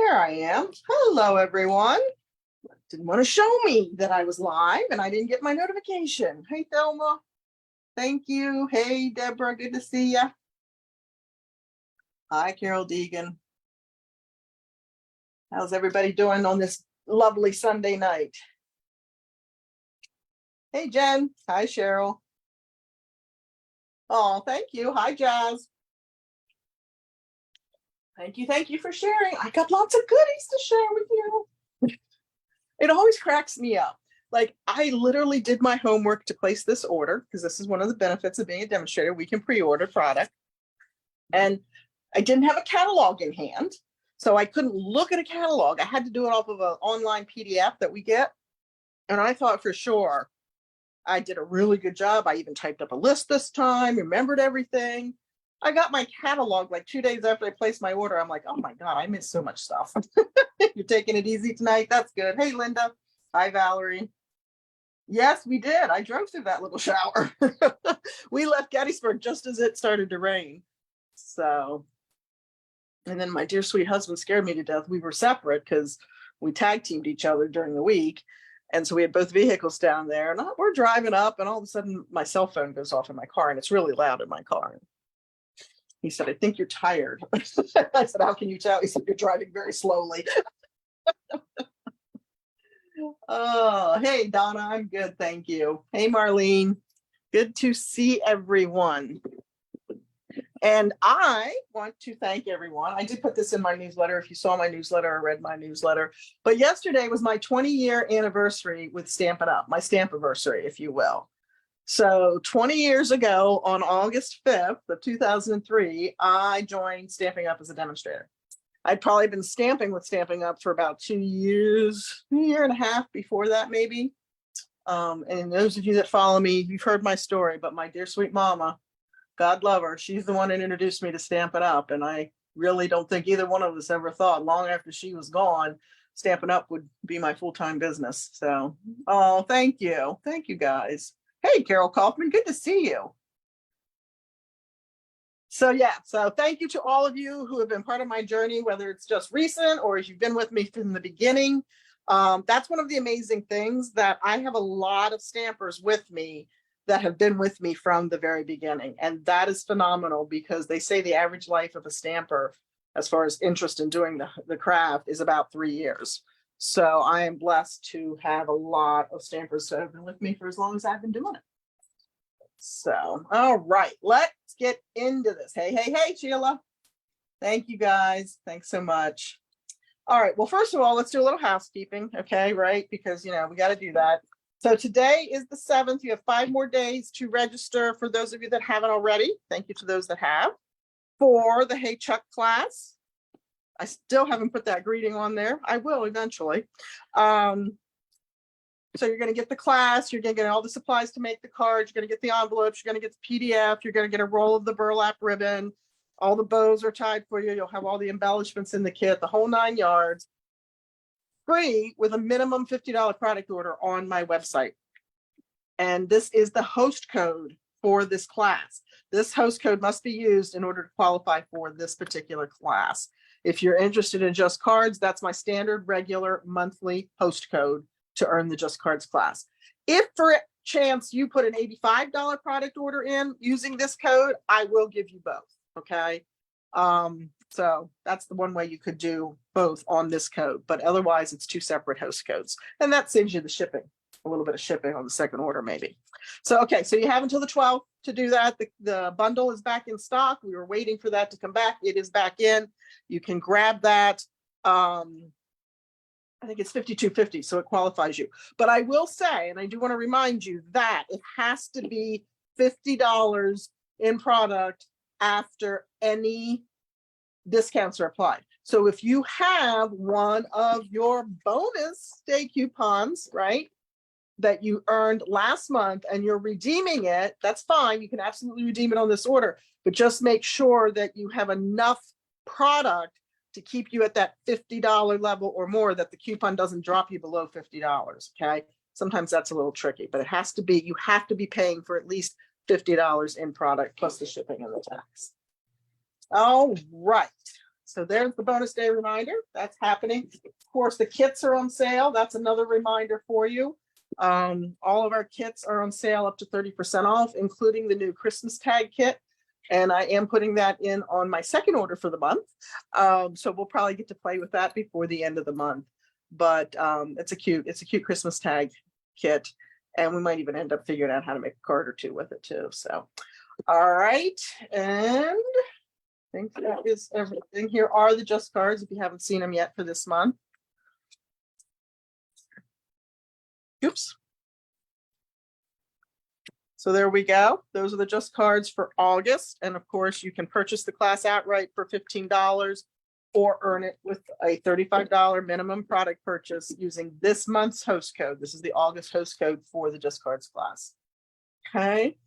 There I am. Hello, everyone. Didn't want to show me that I was live and I didn't get my notification. Hey, Thelma. Thank you. Hey, Deborah. Good to see you. Hi, Carol Deegan. How's everybody doing on this lovely Sunday night? Hey, Jen. Hi, Cheryl. Oh, thank you. Hi, Jazz. Thank you for sharing. I got lots of goodies to share with you. It always cracks me up. Like, I literally did my homework to place this order because this is one of the benefits of being a demonstrator. We can pre-order product. And I didn't have a catalog in hand, so I couldn't look at a catalog. I had to do it off of an online PDF that we get. And I thought for sure I did a really good job. I even typed up a list this time, remembered everything. I got my catalog like 2 days after I placed my order. I'm like, oh my God, I missed so much stuff. You're taking it easy tonight. That's good. Hey, Linda. Hi, Valerie. Yes, we did. I drove through that little shower. We left Gettysburg just as it started to rain. So, and then my dear sweet husband scared me to death. We were separate because we tag teamed each other during the week. And so we had both vehicles down there and we're driving up and all of a sudden my cell phone goes off in my car and it's really loud in my car. He said, I think you're tired. I said, how can you tell? He said, you're driving very slowly. Oh, hey, Donna, I'm good. Thank you. Hey, Marlene. Good to see everyone. And I want to thank everyone. I did put this in my newsletter. If you saw my newsletter or read my newsletter, but yesterday was my 20-year anniversary with Stampin' Up, my Stampiversary, if you will. So 20 years ago, on August 5th of 2003, I joined Stampin' Up as a demonstrator. I'd probably been stamping with Stampin' Up for about 2 years, a year and a half before that, maybe. And those of you that follow me, you've heard my story, but my dear sweet mama, God love her, she's the one that introduced me to Stampin' Up. And I really don't think either one of us ever thought long after she was gone, Stampin' Up would be my full-time business. So, oh, thank you. Thank you, guys. Hey, Carol Kaufman, good to see you. So yeah, so thank you to all of you who have been part of my journey, whether it's just recent or if you've been with me from the beginning. That's one of the amazing things, that I have a lot of stampers with me that have been with me from the very beginning. And that is phenomenal because they say the average life of a stamper, as far as interest in doing the craft, is about 3 years. So I am blessed to have a lot of stampers that have been with me for as long as I've been doing it. So, all right, let's get into this. Hey, Sheila. Thank you, guys. Thanks so much. All right, well, first of all, let's do a little housekeeping, okay, right? Because, you know, we got to do that. So today is the 7th. You have 5 more days to register for those of you that haven't already. Thank you to those that have. For the Hey Chuck class. I still haven't put that greeting on there. I will eventually. So you're going to get the class, you're going to get all the supplies to make the cards, you're going to get the envelopes, you're going to get the PDF, you're going to get a roll of the burlap ribbon, all the bows are tied for you, you'll have all the embellishments in the kit, the whole 9 yards, free with a minimum $50 product order on my website. And this is the host code for this class. This host code must be used in order to qualify for this particular class. If you're interested in just cards, that's my standard regular monthly host code to earn the Just Cards class. If for chance you put an $85 product order in using this code, I will give you both, okay? So that's the one way you could do both on this code, but otherwise it's 2 separate host codes. And that saves you the shipping, a little bit of shipping on the second order maybe. So, okay, so you have until the 12th to do that. The bundle is back in stock. We were waiting for that to come back. It is back in. You can grab that. I think it's $52.50, so it qualifies you. But I will say, and I do want to remind you, that it has to be $50 in product after any discounts are applied. So if you have one of your bonus day coupons, right, that you earned last month and you're redeeming it, that's fine. You can absolutely redeem it on this order, but just make sure that you have enough product to keep you at that $50 level or more, that the coupon doesn't drop you below $50, okay? Sometimes that's a little tricky, but it has to be, you have to be paying for at least $50 in product plus the shipping and the tax. All right. So there's the bonus day reminder. That's happening. Of course, the kits are on sale. That's another reminder for you. All of our kits are on sale up to 30% off, including the new Christmas tag kit. And I am putting that in on my second order for the month. So we'll probably get to play with that before the end of the month. But it's a cute Christmas tag kit. And we might even end up figuring out how to make a card or two with it too. So, all right. And I think that is everything. Here are the Just cards if you haven't seen them yet for this month. Oops. So there we go. Those are the Just cards for August. And of course, you can purchase the class outright for $15 or earn it with a $35 minimum product purchase using this month's host code. This is the August host code for the Just Cards class. Okay.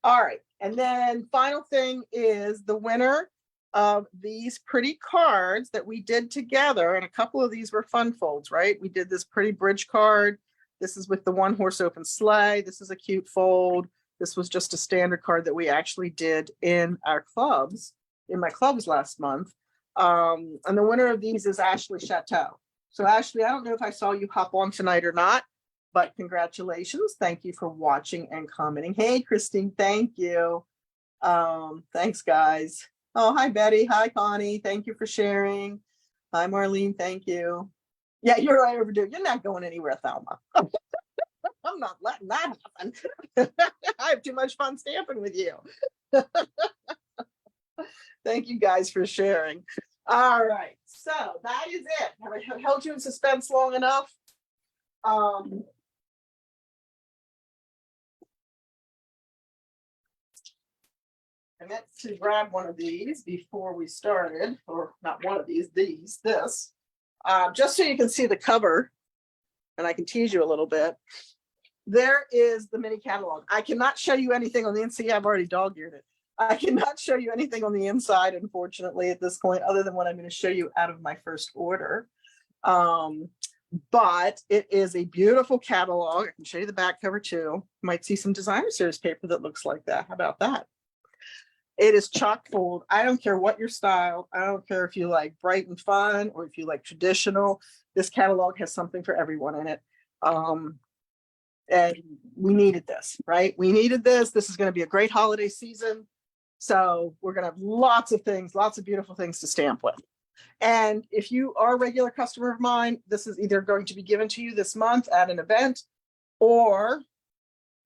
All right. And then final thing is the winner of these pretty cards that we did together. And a couple of these were fun folds, right? We did this pretty bridge card. This is with the one horse open sleigh. This is a cute fold. This was just a standard card that we actually did in our clubs, in my clubs last month. And the winner of these is Ashley Chateau. So Ashley, I don't know if I saw you hop on tonight or not, but congratulations. Thank you for watching and commenting. Hey, Christine, thank you. Thanks, guys. Oh, hi, Betty. Hi, Connie. Thank you for sharing. Hi, Marlene. Thank you. Yeah, you're right overdue. You're not going anywhere, Thelma. I'm not letting that happen. I have too much fun stamping with you. Thank you guys for sharing. All right, so that is it. Have I held you in suspense long enough? I meant to grab one of these before we started, or not one of these, this, just so you can see the cover, and I can tease you a little bit. There is the mini catalog. I cannot show you anything on the inside. I've already dog-eared it. I cannot show you anything on the inside, unfortunately, at this point, other than what I'm going to show you out of my first order. But it is a beautiful catalog. I can show you the back cover too. You might see some designer series paper that looks like that. How about that? It is chock full. I don't care what your style. I don't care if you like bright and fun or if you like traditional. This catalog has something for everyone in it. And we needed this, right? We needed this. This is going to be a great holiday season. So we're going to have lots of things, lots of beautiful things to stamp with. And if you are a regular customer of mine, this is either going to be given to you this month at an event, or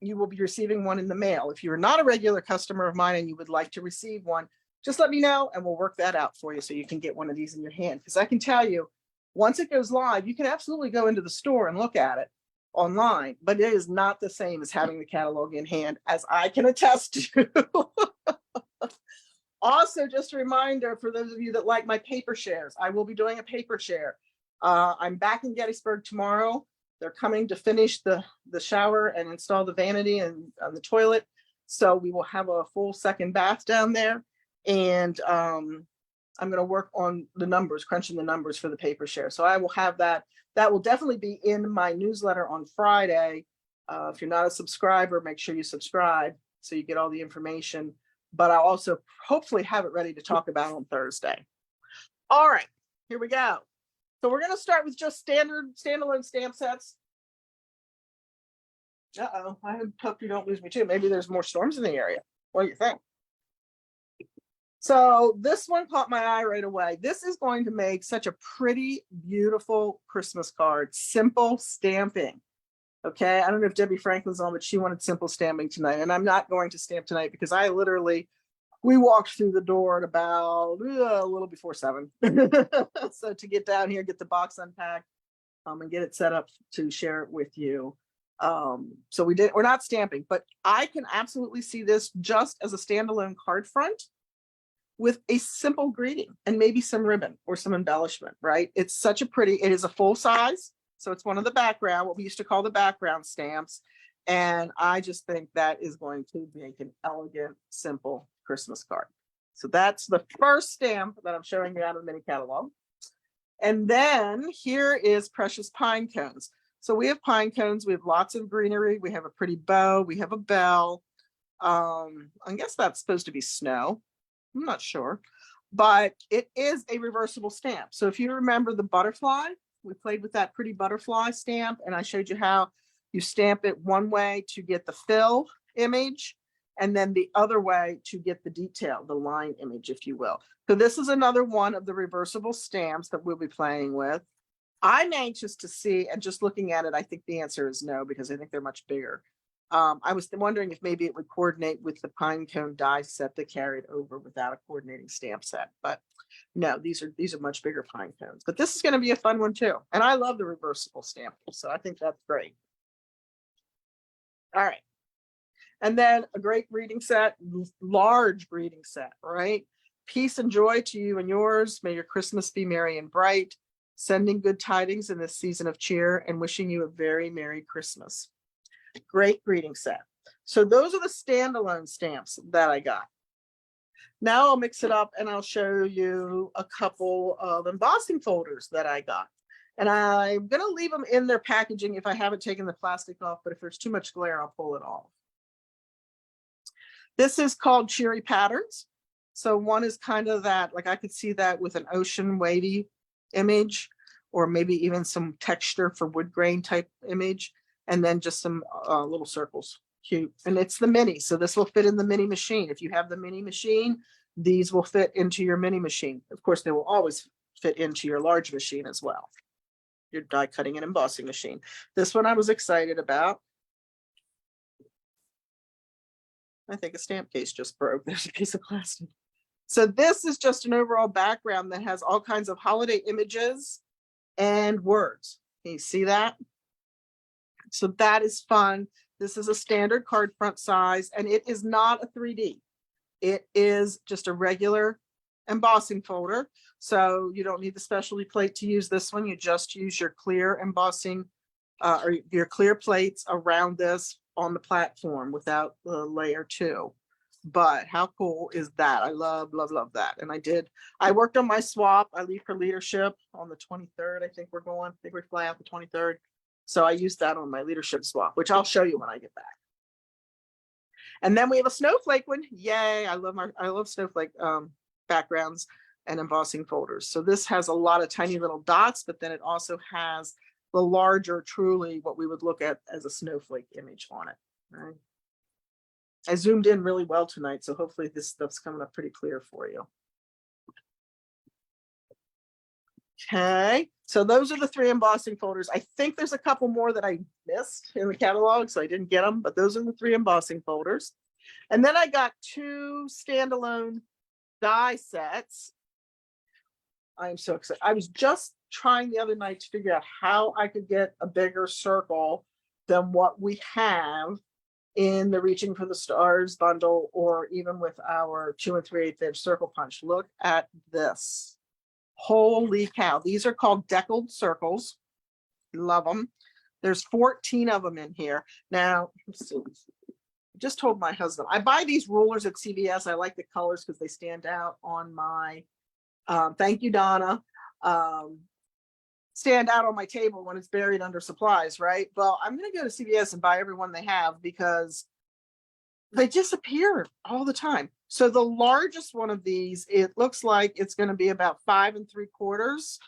you will be receiving one in the mail. If you're not a regular customer of mine and you would like to receive one, just let me know and we'll work that out for you so you can get one of these in your hand. Because I can tell you, once it goes live, you can absolutely go into the store and look at it online, but it is not the same as having the catalog in hand, as I can attest to. Also, just a reminder for those of you that like my paper shares, I will be doing a paper share. I'm back in Gettysburg tomorrow. They're coming to finish the shower and install the vanity and the toilet. So we will have a full second bath down there. And I'm going to work on the numbers, crunching the numbers for the paper share. So I will have that. That will definitely be in my newsletter on Friday. If you're not a subscriber, make sure you subscribe so you get all the information. But I'll also hopefully have it ready to talk about on Thursday. All right, here we go. So we're going to start with just standalone stamp sets. Uh-oh, I hope you don't lose me too. Maybe there's more storms in the area. What do you think? So this one caught my eye right away. This is going to make such a pretty, beautiful Christmas card. Simple stamping. Okay, I don't know if Debbie Franklin's on, but she wanted simple stamping tonight. And I'm not going to stamp tonight because we walked through the door at about a little before 7. So to get down here, get the box unpacked and get it set up to share it with you. So we're not stamping, but I can absolutely see this just as a standalone card front with a simple greeting and maybe some ribbon or some embellishment, right? It's such a pretty, it is a full size. So it's one of the background, what we used to call the background stamps. And I just think that is going to make an elegant, simple Christmas card. So that's the first stamp that I'm showing you out of the mini catalog. And then here is Precious Pine Cones. So we have pine cones, we have lots of greenery, we have a pretty bow, we have a bell. I guess that's supposed to be snow. I'm not sure. but it is a reversible stamp. So if you remember the butterfly, we played with that pretty butterfly stamp, and I showed you how you stamp it one way to get the fill image, and then the other way to get the detail, the line image, if you will. So this is another one of the reversible stamps that we'll be playing with. I'm anxious to see, and just looking at it, I think the answer is no, because I think they're much bigger. I was wondering if maybe it would coordinate with the pine cone die set that carried over without a coordinating stamp set, but no, these are much bigger pine cones. But this is going to be a fun one too, and I love the reversible stamp, so I think that's great. All right, and then a great greeting set, large greeting set, right? Peace and joy to you and yours. May your Christmas be merry and bright. Sending good tidings in this season of cheer and wishing you a very Merry Christmas. Great greeting set. So those are the standalone stamps that I got. Now I'll mix it up and I'll show you a couple of embossing folders that I got. And I'm going to leave them in their packaging if I haven't taken the plastic off, but if there's too much glare, I'll pull it off. This is called Cheery Patterns. So one is kind of that, like I could see that with an ocean wavy image, or maybe even some texture for wood grain type image, and then just some little circles. Cute. And it's the mini, so this will fit in the mini machine. If you have the mini machine, these will fit into your mini machine. Of course, they will always fit into your large machine as well, your die cutting and embossing machine. This one I was excited about. I think a stamp case just broke. There's a piece of plastic. So this is just an overall background that has all kinds of holiday images and words. Can you see that? So that is fun. This is a standard card front size, and it is not a 3D. It is just a regular embossing folder. So you don't need the specialty plate to use this one. You just use your clear embossing or your clear plates around this on the platform without the layer 2. But how cool is that? I love, love, love that. And I worked on my swap. I leave for leadership on the 23rd. I think we're going. I think we fly out the 23rd. So I used that on my leadership swap, which I'll show you when I get back. And then we have a snowflake one. Yay. I love snowflake backgrounds and embossing folders. So this has a lot of tiny little dots, but then it also has the larger, truly what we would look at as a snowflake image on it. Right? I zoomed in really well tonight, so hopefully this stuff's coming up pretty clear for you. Okay, so those are the 3 embossing folders. I think there's a couple more that I missed in the catalog, so I didn't get them, but those are the 3 embossing folders. And then I got 2 standalone die sets. I am so excited. I was just trying the other night to figure out how I could get a bigger circle than what we have in the Reaching for the Stars bundle, or even with our 2 3/8 inch circle punch. Look at this. Holy cow. These are called deckled circles. Love them. There's 14 of them in here. Now, let's see. I just told my husband, I buy these rulers at CVS. I like the colors because they stand out on my, thank you, Donna. Stand out on my table when it's buried under supplies, right? Well, I'm going to go to CVS and buy every one they have because they disappear all the time. So the largest one of these, it looks like it's going to be about 5 3/4.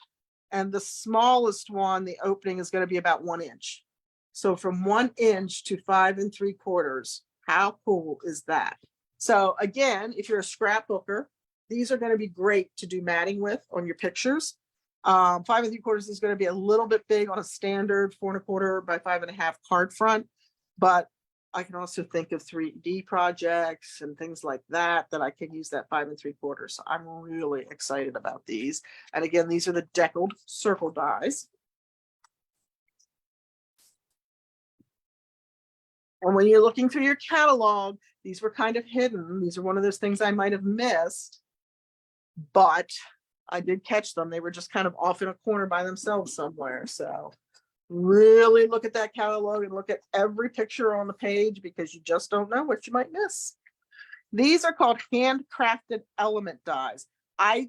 And the smallest one, the opening is going to be about 1 inch. So from 1 inch to 5 3/4, how cool is that? So again, if you're a scrapbooker, these are going to be great to do matting with on your pictures. 5 3/4 is going to be a little bit big on a standard 4 1/4 by 5 1/2 card front, but I can also think of 3D projects and things like that I can use that 5 3/4. So I'm really excited about these. And again, these are the deckled circle dies. And when you're looking through your catalog, these were kind of hidden. These are one of those things I might have missed, but I did catch them. They were just kind of off in a corner by themselves somewhere. So really look at that catalog and look at every picture on the page, because you just don't know what you might miss. These are called handcrafted element dies. I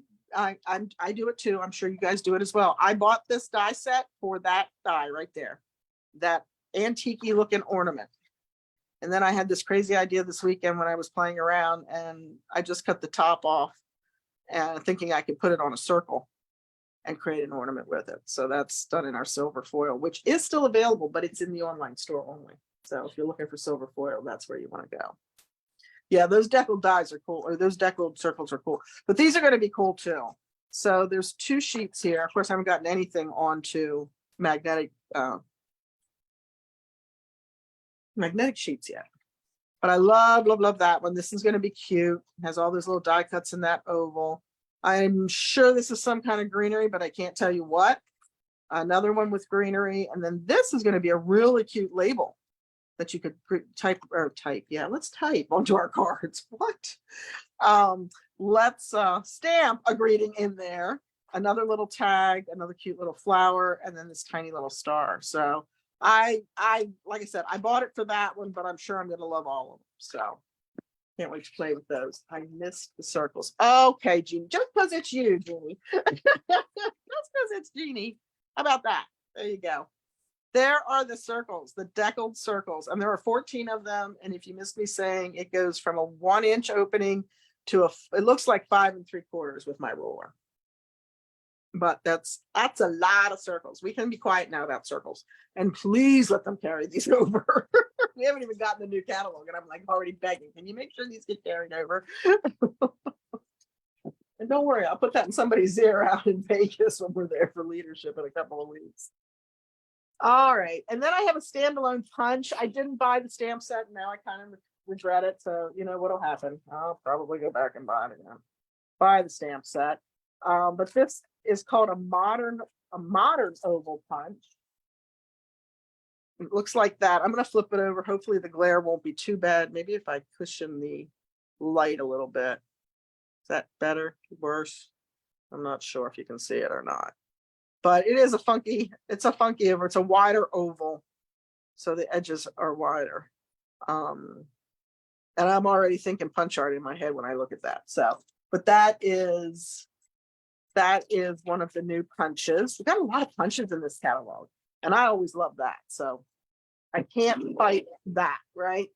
do it too. I'm sure you guys do it as well. I bought this die set for that die right there, that antique-y looking ornament. And then I had this crazy idea this weekend when I was playing around, and I just cut the top off and thinking I could put it on a circle and create an ornament with it. So that's done in our silver foil, which is still available, but it's in the online store only. So if you're looking for silver foil, that's where you want to go. Yeah, those deckled dies are cool, or those deckled circles are cool, but these are going to be cool too. So there's 2 sheets here. Of course, I haven't gotten anything onto magnetic sheets yet, but I love that one. This is going to be cute. It has all those little die cuts in that oval. I'm sure this is some kind of greenery, but I can't tell you what. Another one with greenery, and then this is going to be a really cute label that you could type. Yeah, let's type onto our cards. What? Let's stamp a greeting in there. Another little tag, another cute little flower, and then this tiny little star. So I like I said, I bought it for that one, but I'm sure I'm going to love all of them. So can't wait to play with those. I missed the circles. Okay, Jeannie, just because it's you, Jeannie. Just because it's Jeannie. How about that? There you go. There are the circles, the deckled circles, and there are 14 of them. And if you missed me saying, it goes from a 1-inch opening to it looks like 5 3/4 with my ruler. But that's a lot of circles. We can be quiet now about circles, and please let them carry these over. We haven't even gotten the new catalog, and I'm like already begging. Can you make sure these get carried over? And don't worry, I'll put that in somebody's ear out in Vegas when we're there for leadership in a couple of weeks. All right, and then I have a standalone punch. I didn't buy the stamp set. Now I kind of regret it. So you know what'll happen. I'll probably go back and buy it again. Buy the stamp set. But this is called a modern oval punch. It looks like that. I'm going to flip it over. Hopefully the glare won't be too bad. Maybe if I cushion the light a little bit. Is that better? Worse? I'm not sure if you can see it or not. But it is a funky oval. It's a wider oval. So the edges are wider. And I'm already thinking punch art in my head when I look at that. So, but that is one of the new punches. We've got a lot of punches in this catalog, and I always love that. So I can't fight that, right?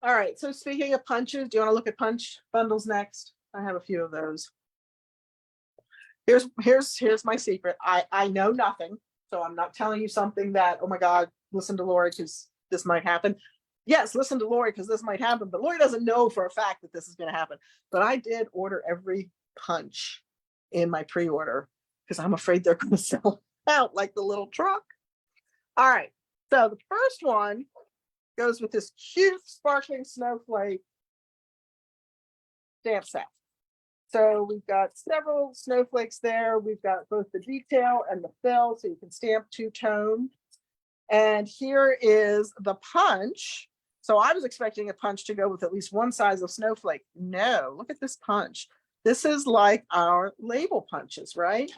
All right. So speaking of punches, do you want to look at punch bundles next? I have a few of those. Here's my secret. I know nothing, so I'm not telling you something that, oh my God, listen to Lori because this might happen. Yes, listen to Lori because this might happen, but Lori doesn't know for a fact that this is going to happen. But I did order every punch in my pre-order because I'm afraid they're going to sell out like the little truck. All right, so the first one goes with this cute sparkling snowflake stamp set. So we've got several snowflakes there. We've got both the detail and the fill, so you can stamp 2-tone. And here is the punch. So I was expecting a punch to go with at least one size of snowflake. No, look at this punch. This is like our label punches, right?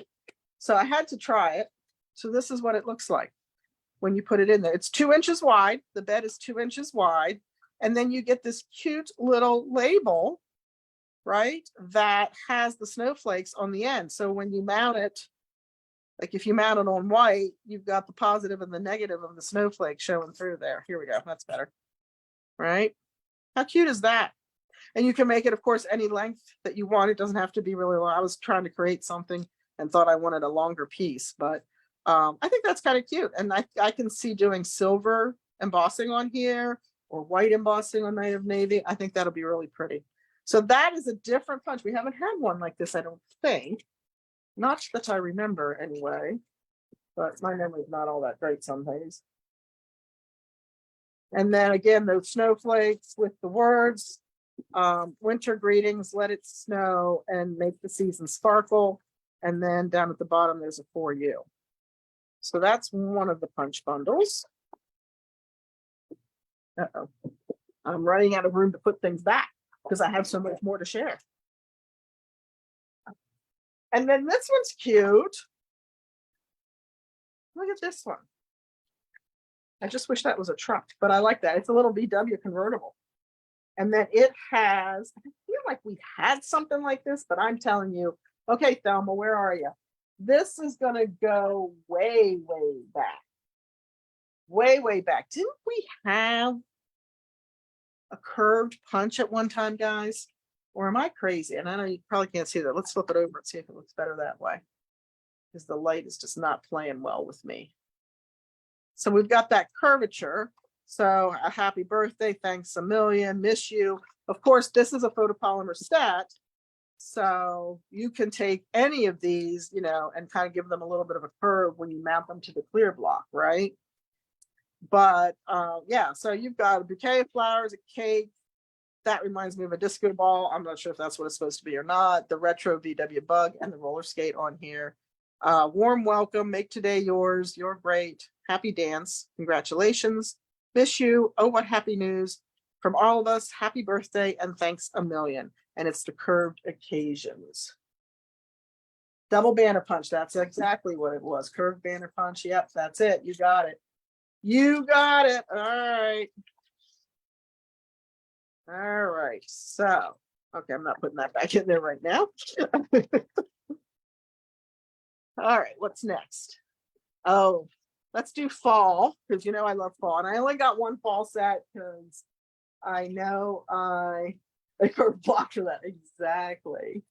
So I had to try it. So this is what it looks like when you put it in there. It's 2 inches wide. The bed is 2 inches wide. And then you get this cute little label, right, that has the snowflakes on the end. So when you mount it, like if you mount it on white, you've got the positive and the negative of the snowflake showing through there. Here we go. That's better. Right? How cute is that? And you can make it, of course, any length that you want. It doesn't have to be really long. I was trying to create something and thought I wanted a longer piece, but I think that's kind of cute. And I can see doing silver embossing on here or white embossing on Night of Navy. I think that'll be really pretty. So that is a different punch. We haven't had one like this, I don't think. Not that I remember anyway, but my memory is not all that great some days. And then again, those snowflakes with the words, winter greetings, let it snow and make the season sparkle. And then down at the bottom, there's a for you. So that's one of the punch bundles. Uh-oh. I'm running out of room to put things back because I have so much more to share. And then this one's cute. Look at this one. I just wish that was a truck, but I like that. It's a little VW convertible. And then it has, I feel like we had something like this, but I'm telling you, okay, Thelma, where are you? This is going to go way, way back. Way, way back. Didn't we have a curved punch at one time, guys? Or am I crazy? And I know you probably can't see that. Let's flip it over and see if it looks better that way. Because the light is just not playing well with me. So we've got that curvature. So a happy birthday, thanks a million, miss you. Of course, this is a photopolymer stat. So you can take any of these, you know, and kind of give them a little bit of a curve when you mount them to the clear block, right? But yeah, so you've got a bouquet of flowers, a cake. That reminds me of a disco ball. I'm not sure if that's what it's supposed to be or not. The retro VW bug and the roller skate on here. Warm welcome, make today yours. You're great. Happy dance. Congratulations. Miss you. Oh, what happy news. From all of us, happy birthday and thanks a million. And it's the curved occasions. Double banner punch. That's exactly what it was. Curved banner punch. Yep, that's it. You got it. You got it. All right. All right. So, okay, I'm not putting that back in there right now. All right, what's next? Oh, let's do fall, because you know I love fall. And I only got one fall set because I know I blocked for that. Exactly.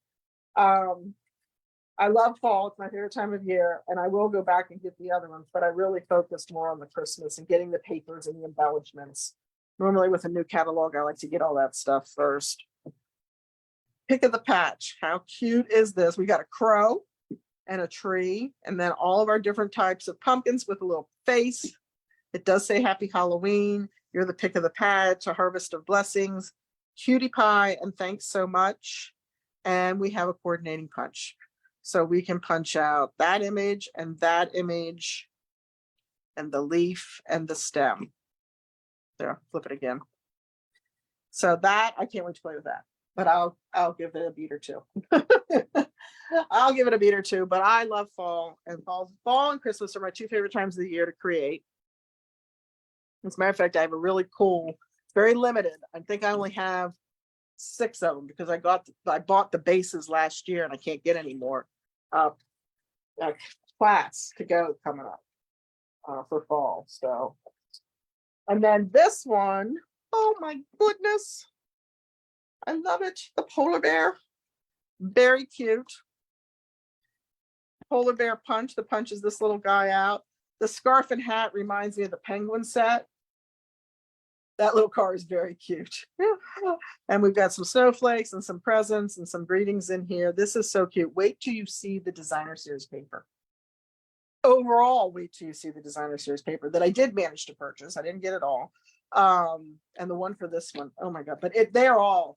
I love fall. It's my favorite time of year. And I will go back and get the other ones, but I really focused more on the Christmas and getting the papers and the embellishments. Normally with a new catalog, I like to get all that stuff first. Pick of the patch. How cute is this? We got a crow and a tree, and then all of our different types of pumpkins with a little face. It does say happy Halloween. You're the pick of the patch, a harvest of blessings, cutie pie, and thanks so much. And we have a coordinating punch. So we can punch out that image and the leaf and the stem. There, flip it again. So that, I can't wait to play with that, but I'll give it a beat or two. I'll give it a beat or two, but I love fall, and fall and Christmas are my two favorite times of the year to create. As a matter of fact, I have a really cool, very limited. I think I only have 6 of them because I bought the bases last year and I can't get any more. Class to go coming up for fall. So, and then this one, oh my goodness, I love it. The polar bear, very cute. Polar bear punch. The punch is this little guy out. The scarf and hat reminds me of the penguin set. That little car is very cute. And we've got some snowflakes and some presents and some greetings in here. This is so cute. Wait till you see the designer series paper. Overall, wait till you see the designer series paper that I did manage to purchase. I didn't get it all. And the one for this one, oh my God, but they are all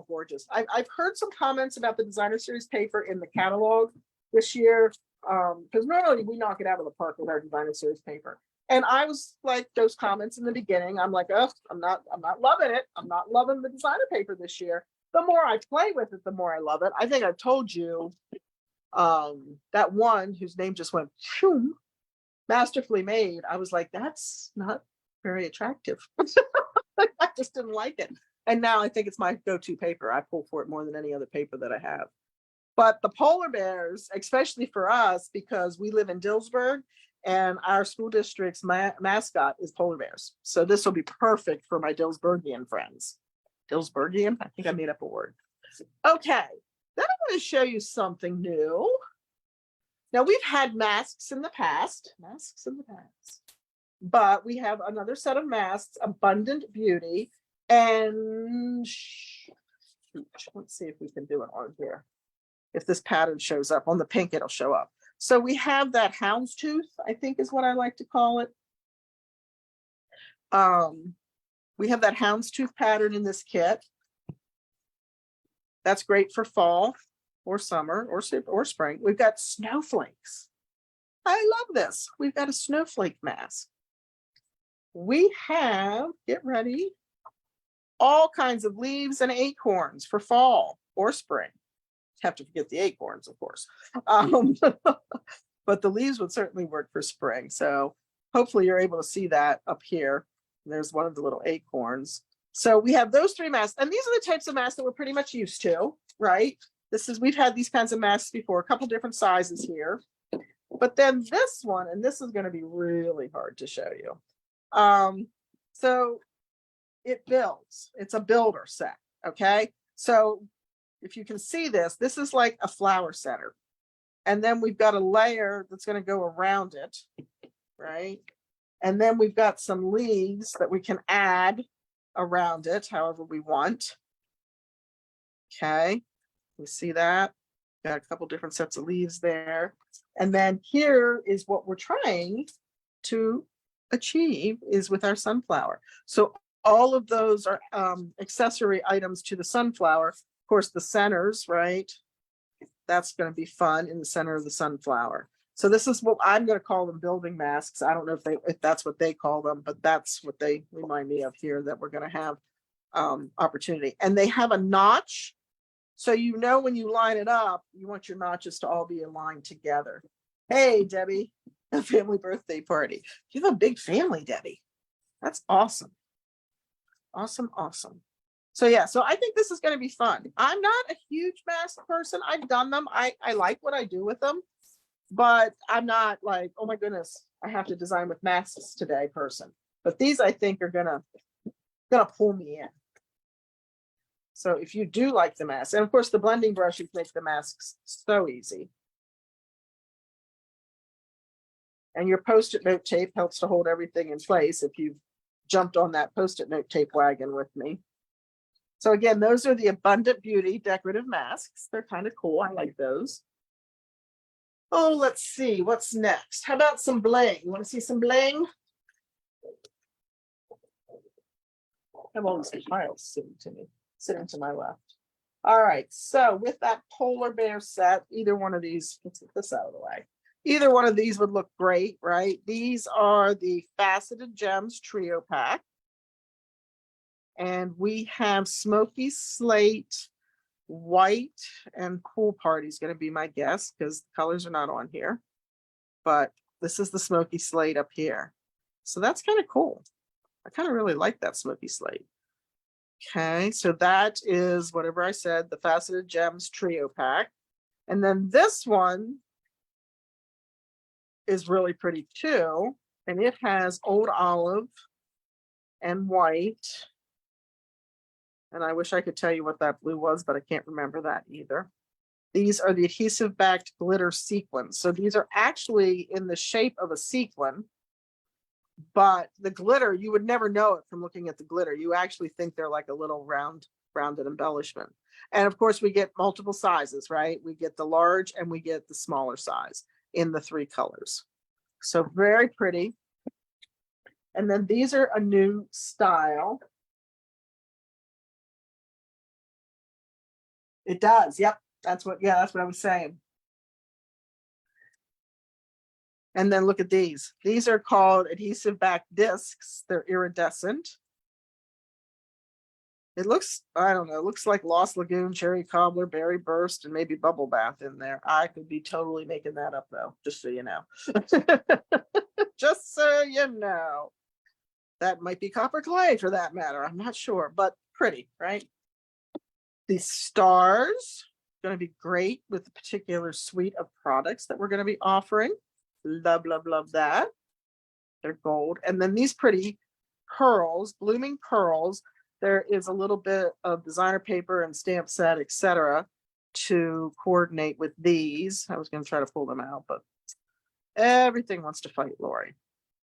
gorgeous. I've heard some comments about the designer series paper in the catalog this year, because normally we knock it out of the park with our designer series paper. And I was like those comments in the beginning. I'm like, oh, I'm not loving it. I'm not loving the designer paper this year. The more I play with it, the more I love it. I think I've told you that one whose name just went shoom, masterfully made. I was like, that's not very attractive. I just didn't like it. And now I think it's my go-to paper. I pull for it more than any other paper that I have. But the polar bears, especially for us, because we live in Dillsburg and our school district's mascot is polar bears. So this will be perfect for my Dillsburgian friends. Dillsburgian? I think I made up a word. Okay, then I'm going to show you something new. Now, we've had masks in the past. But we have another set of masks, Abundant Beauty. And let's see if we can do it on here. If this pattern shows up on the pink, it'll show up. So we have that houndstooth, I think is what I like to call it. We have that houndstooth pattern in this kit. That's great for fall or summer or spring. We've got snowflakes. I love this. We've got a snowflake mask. We have, get ready, all kinds of leaves and acorns for fall or spring. Have to forget the acorns, of course. But the leaves would certainly work for spring. So hopefully you're able to see that up here. There's one of the little acorns. So we have those 3 masks. And these are the types of masks that we're pretty much used to, right? We've had these kinds of masks before, a couple different sizes here. But then this one, and this is going to be really hard to show you. So it builds. It's a builder set, okay? So if you can see this, this is like a flower center. And then we've got a layer that's going to go around it, right? And then we've got some leaves that we can add around it however we want. Okay, you see that? Got a couple different sets of leaves there. And then here is what we're trying to achieve is with our sunflower. So all of those are accessory items to the sunflower. Of course, the centers, right? That's going to be fun in the center of the sunflower. So this is what I'm going to call them, building masks. I don't know if that's what they call them, but that's what they remind me of here, that we're going to have opportunity. And they have a notch. So you know when you line it up, you want your notches to all be aligned together. Hey, Debbie, a family birthday party. You have a big family, Debbie. That's awesome. Awesome, awesome. So yeah, so I think this is going to be fun. I'm not a huge mask person. I've done them. I like what I do with them, but I'm not like, oh my goodness, I have to design with masks today person. But these I think are gonna pull me in. So if you do like the masks, and of course the blending brushes make the masks so easy. And your Post-it note tape helps to hold everything in place if you've jumped on that Post-it note tape wagon with me. So again, those are the Abundant Beauty decorative masks. They're kind of cool. I like those. Oh, let's see. What's next? How about some bling? You want to see some bling? I have all these piles sitting to my left. All right. So with that polar bear set, either one of these, let's get this out of the way. Either one of these would look great, right? These are the Faceted Gems Trio Pack. And we have Smoky Slate, White, and Pool Party is going to be my guess because the colors are not on here. But this is the Smoky Slate up here. So that's kind of cool. I kind of really like that Smoky Slate. Okay, so that is whatever I said, the Faceted Gems Trio Pack. And then this one is really pretty too. And it has Old Olive and White. And I wish I could tell you what that blue was, but I can't remember that either. These are the adhesive backed glitter sequins. So these are actually in the shape of a sequin, but the glitter, you would never know it from looking at the glitter. You actually think they're like a little rounded embellishment. And of course we get multiple sizes, right? We get the large and we get the smaller size in the 3 colors. So very pretty. And then these are a new style. It does. Yep. That's what I was saying. And then look at these. These are called adhesive back discs. They're iridescent. It looks, I don't know, it looks like Lost Lagoon, Cherry Cobbler, Berry Burst, and maybe Bubble Bath in there. I could be totally making that up though, just so you know. Just so you know. That might be copper clay for that matter. I'm not sure, but pretty, right? These stars going to be great with the particular suite of products that we're going to be offering. Love that. They're gold. And then these pretty pearls, blooming pearls. There is a little bit of designer paper and stamp set, etc., to coordinate with these. I was going to try to pull them out, but everything wants to fight Lori.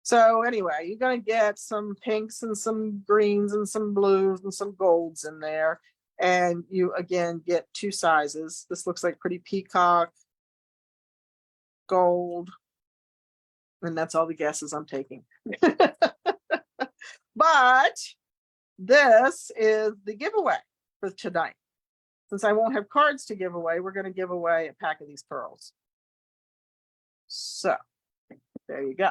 So anyway, you're going to get some pinks and some greens and some blues and some golds in there. And you, again, get 2 sizes. This looks like pretty peacock, gold. And that's all the guesses I'm taking. But this is the giveaway for tonight. Since I won't have cards to give away, we're going to give away a pack of these pearls. So there you go.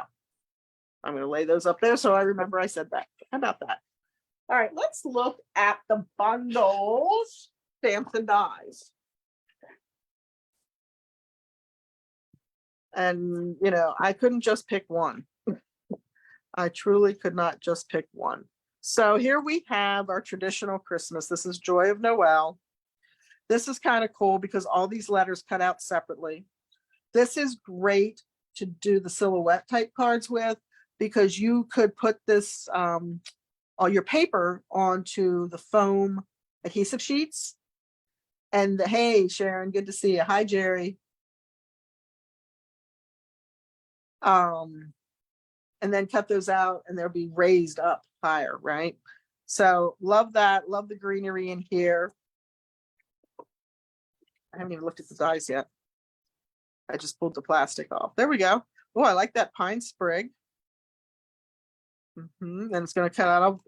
I'm going to lay those up there so I remember I said that. How about that? All right, let's look at the bundles, stamps and dies. And, you know, I couldn't just pick one. I truly could not just pick one. So here we have our traditional Christmas. This is Joy of Noel. This is kind of cool because all these letters cut out separately. This is great to do the silhouette type cards with because you could put this all your paper onto the foam adhesive sheets. And hey, Sharon, good to see you. Hi, Jerry. And then cut those out and they'll be raised up higher, right? So love that. Love the greenery in here. I haven't even looked at the dies yet. I just pulled the plastic off. There we go. Oh, I like that pine sprig. And it's going to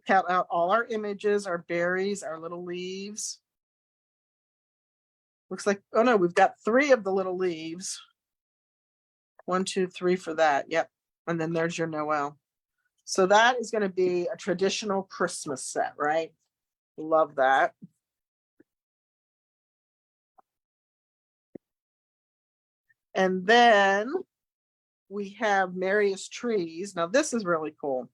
cut out all our images, our berries, our little leaves. Looks like, oh no, we've got 3 of the little leaves. 1, 2, 3 for that. Yep. And then there's your Noel. So that is going to be a traditional Christmas set, right? Love that. And then we have Merriest Trees. Now this is really cool.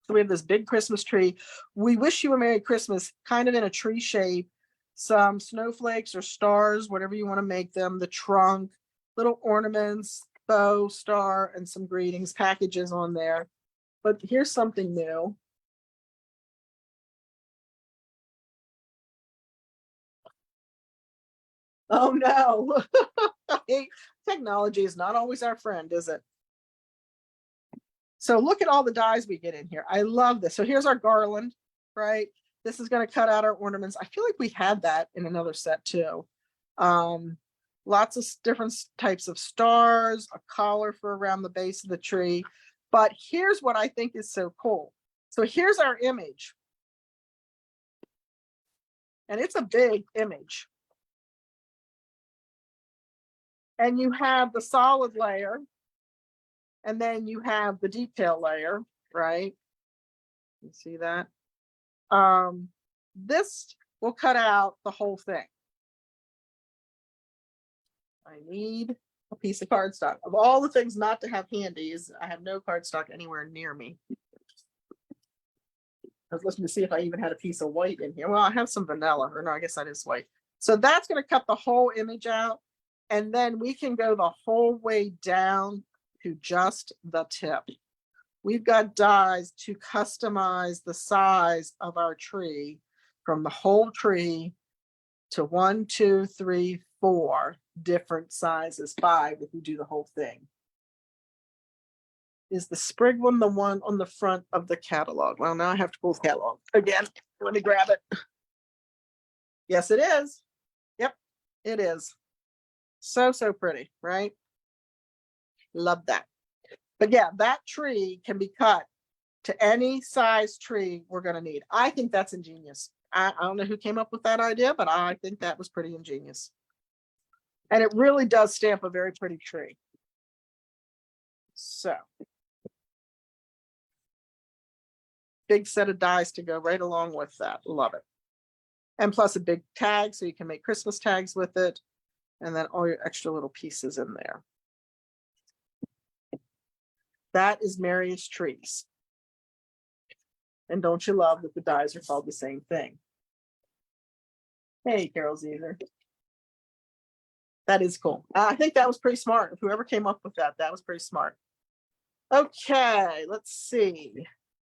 So we have this big Christmas tree. We wish you a Merry Christmas, kind of in a tree shape. Some snowflakes or stars, whatever you want to make them. The trunk, little ornaments, bow, star, and some greetings packages on there. But here's something new. Oh no. Technology is not always our friend, is it? So look at all the dies we get in here. I love this. So here's our garland, right? This is going to cut out our ornaments. I feel like we had that in another set too. Lots of different types of stars, a collar for around the base of the tree. But here's what I think is so cool. So here's our image. And it's a big image. And you have the solid layer. And then you have the detail layer, right? You see that? This will cut out the whole thing. I need a piece of cardstock. Of all the things not to have handy, is I have no cardstock anywhere near me. I was looking to see if I even had a piece of white in here. Well, I have some vanilla, or no, I guess that is white. So that's going to cut the whole image out. And then we can go the whole way down to just the tip. We've got dies to customize the size of our tree from the whole tree to 1, 2, 3, 4 different sizes, 5 if you do the whole thing. Is the sprig one the one on the front of the catalog? Well, now I have to pull the catalog again. Let me grab it. Yes, it is. Yep, it is. So pretty, right? Love that. But yeah, that tree can be cut to any size tree we're going to need. I think that's ingenious. I don't know who came up with that idea, but I think that was pretty ingenious. And it really does stamp a very pretty tree. So, big set of dies to go right along with that. Love it. And plus a big tag, so you can make Christmas tags with it. And then all your extra little pieces in there. That is Merriest Trees. And don't you love that the dies are called the same thing? Hey, Carol Zener. That is cool. I think that was pretty smart. Whoever came up with that, that was pretty smart. Okay, let's see.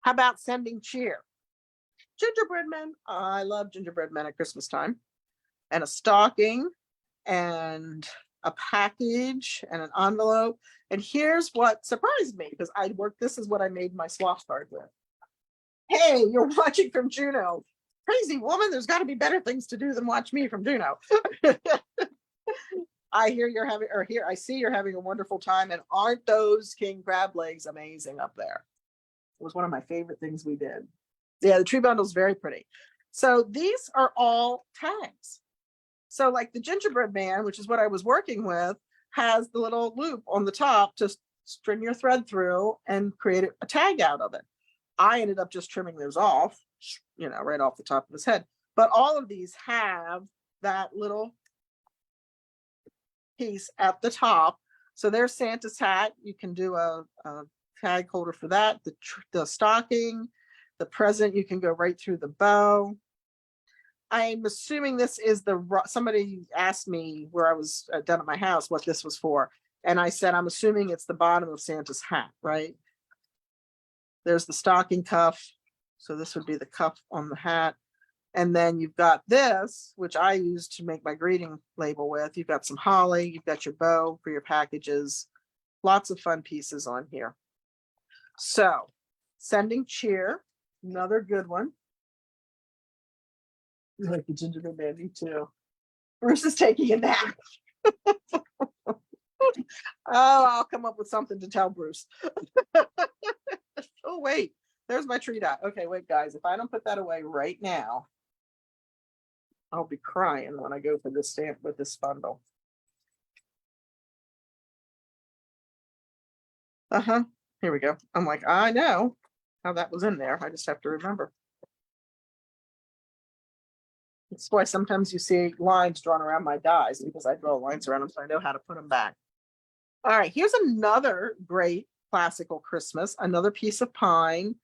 How about sending cheer? Gingerbread men. I love gingerbread men at Christmas time. And a stocking and a package and an envelope. And here's what surprised me, because this is what I made my swap card with. Hey, you're watching from Juneau. Crazy woman, there's got to be better things to do than watch me from Juneau. I see you're having a wonderful time, and aren't those king crab legs amazing up there? It was one of my favorite things we did. Yeah, the tree bundle is very pretty. So these are all tags. So like the gingerbread man, which is what I was working with, has the little loop on the top to string your thread through and create a tag out of it. I ended up just trimming those off, right off the top of his head. But all of these have that little piece at the top. So there's Santa's hat. You can do a tag holder for that. The stocking, the present, you can go right through the bow. I'm assuming this is somebody asked me where I was done at my house what this was for. And I said, I'm assuming it's the bottom of Santa's hat, right? There's the stocking cuff. So this would be the cuff on the hat. And then you've got this, which I use to make my greeting label with. You've got some holly, you've got your bow for your packages. Lots of fun pieces on here. So, sending cheer, another good one. You like the gingerbread man, me too. Bruce is taking a nap. Oh, I'll come up with something to tell Bruce. Oh, wait, there's my tree dot. Okay, wait, guys, if I don't put that away right now, I'll be crying when I go for this stamp with this bundle. Here we go. I'm like, I know how that was in there. I just have to remember. That's why sometimes you see lines drawn around my dies, because I draw lines around them so I know how to put them back. All right, here's another great classical Christmas, another piece of pine.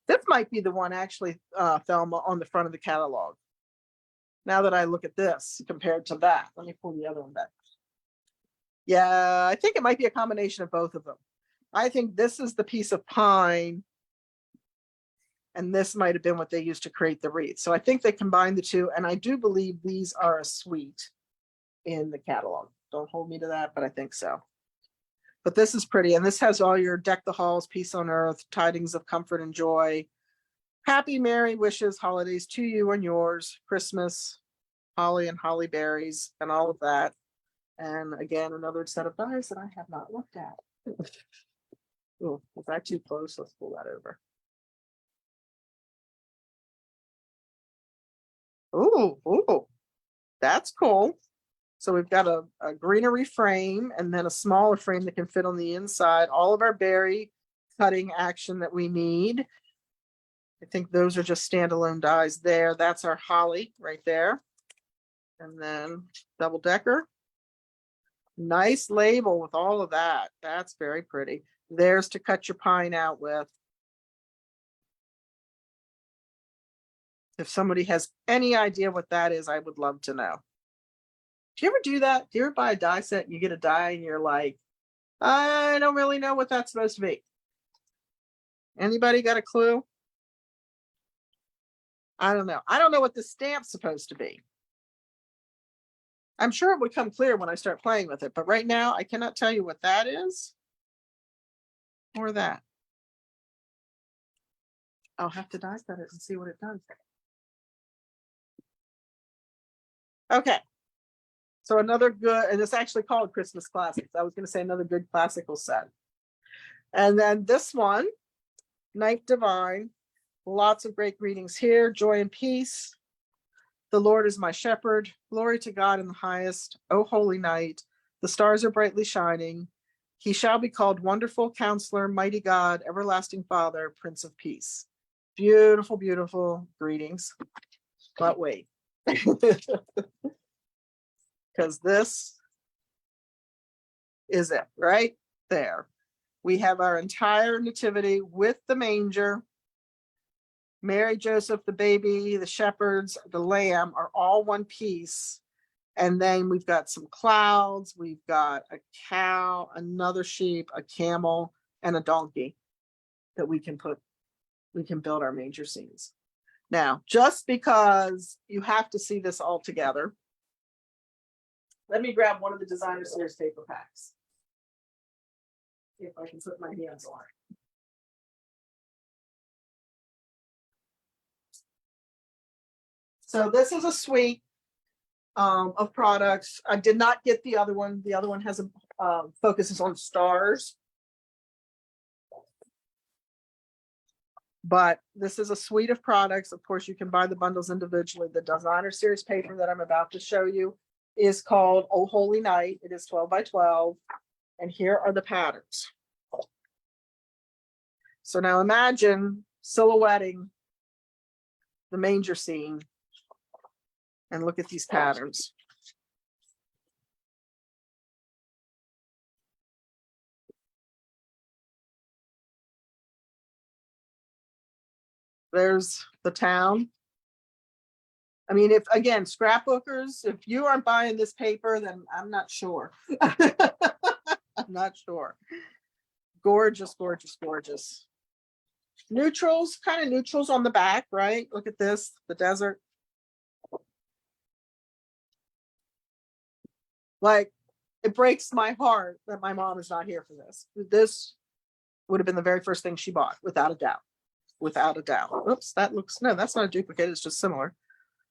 This might be the one actually, Thelma, on the front of the catalog. Now that I look at this compared to that, let me pull the other one back. Yeah, I think it might be a combination of both of them. I think this is the piece of pine, and this might have been what they used to create the wreath. So I think they combined the two, and I do believe these are a suite in the catalog. Don't hold me to that, but I think so. But this is pretty, and this has all your deck the halls, peace on earth, tidings of comfort and joy, happy, merry wishes, holidays to you and yours, Christmas, holly and holly berries, and all of that. And again, another set of dies that I have not looked at. Oh, is that too close? Let's pull that over. Oh, that's cool. So we've got a greenery frame and then a smaller frame that can fit on the inside. All of our berry cutting action that we need. I think those are just standalone dies there. That's our holly right there. And then double decker. Nice label with all of that. That's very pretty. There's to cut your pine out with. If somebody has any idea what that is, I would love to know. Do you ever do that? Do you ever buy a die set and you get a die and you're like, I don't really know what that's supposed to be? Anybody got a clue? I don't know. I don't know what the stamp's supposed to be. I'm sure it would come clear when I start playing with it, but right now I cannot tell you what that is or that. I'll have to die set it and see what it does. Okay. So another good, and it's actually called Christmas Classics. I was going to say another good classical set. And then this one, Night Divine, lots of great greetings here. Joy and peace. The Lord is my shepherd. Glory to God in the highest. O holy night. The stars are brightly shining. He shall be called Wonderful Counselor, Mighty God, Everlasting Father, Prince of Peace. Beautiful, beautiful greetings. But wait. Because this is it right there. We have our entire nativity with the manger. Mary, Joseph, the baby, the shepherds, the lamb are all one piece. And then we've got some clouds. We've got a cow, another sheep, a camel, and a donkey that we can build our manger scenes. Now, just because you have to see this all together, let me grab one of the designer series paper packs. See if I can put my hands on it. So this is a suite of products. I did not get the other one. The other one has a focuses on stars. But this is a suite of products. Of course, you can buy the bundles individually. The designer series paper that I'm about to show you is called Oh Holy Night. It is 12 by 12. And here are the patterns. So now imagine silhouetting the manger scene and look at these patterns. There's the town. I mean, if again, scrapbookers, if you aren't buying this paper, then I'm not sure. I'm not sure. Gorgeous, gorgeous, gorgeous. Neutrals, kind of neutrals on the back, right? Look at this, the desert. Like, it breaks my heart that my mom is not here for this. This would have been the very first thing she bought, without a doubt. Without a doubt. Oops, that looks, no, that's not a duplicate. It's just similar.